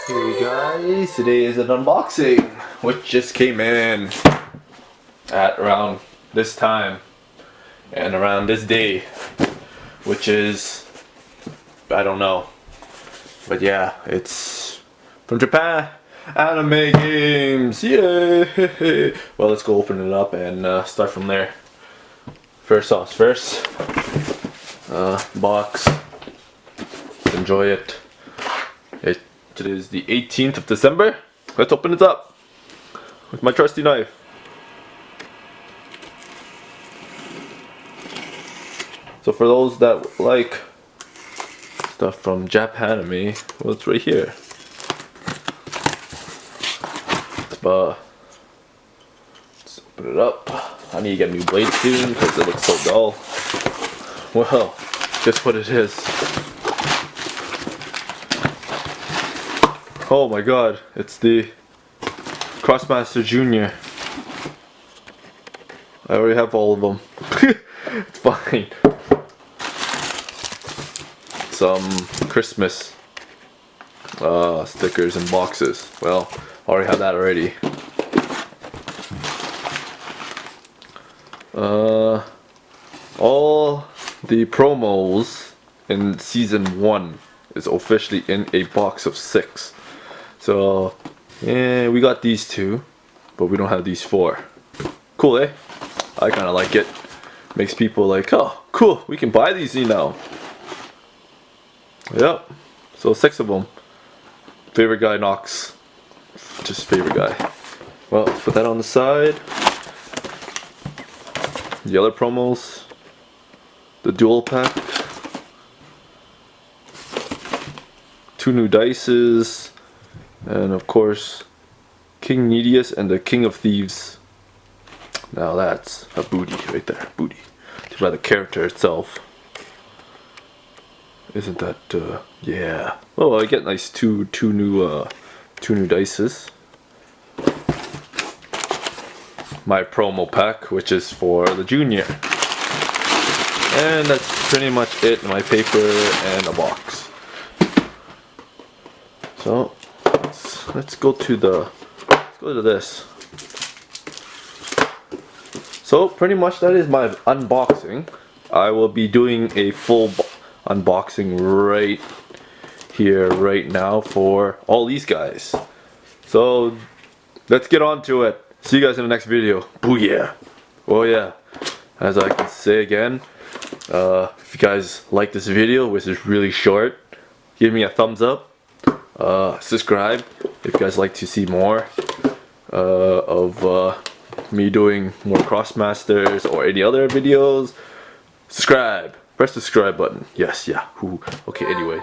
Hey guys, today is an unboxing which just came in at around this time and around this day, which is, I don't know, but yeah, it's from Japan. Anime games, yay! Well, let's go open it up and start from there. First, box. Enjoy it. It is the 18th of December. Let's open it up with my trusty knife. So for those that like stuff from Japanime, well, it's right here. But let's open it up. I need to get a new blade soon because it looks so dull. Well, guess what it is. Oh my god, it's the Kromaster Jr. I already have all of them. It's fine. Some Christmas stickers and boxes. Well, I already have that already. All the promos in season 1 is officially in a box of 6. So, yeah, we got these 2, but we don't have these 4. Cool, eh? I kind of like it. Makes people like, oh, cool, we can buy these now. Yep. So 6 of them. Favorite guy Knox. Just favorite guy. Well, let's put that on the side. The other promos. The dual pack. 2 new dices. And of course, King Needius and the King of Thieves. Now that's a booty right there, booty. Just by the character itself. Isn't that, yeah. Oh, I get nice two new dices. My promo pack, which is for the junior. And that's pretty much it. My paper and a box. So let's go to this. So pretty much that is my unboxing. I will be doing a full unboxing right here, right now for all these guys. So let's get on to it. See you guys in the next video. Booyah! Oh yeah, as I can say again, if you guys like this video, which is really short, give me a thumbs up. Subscribe if you guys like to see more of me doing more Kromasters or any other videos. Subscribe. Press the subscribe button. Yes, yeah. Ooh. Okay, anyways.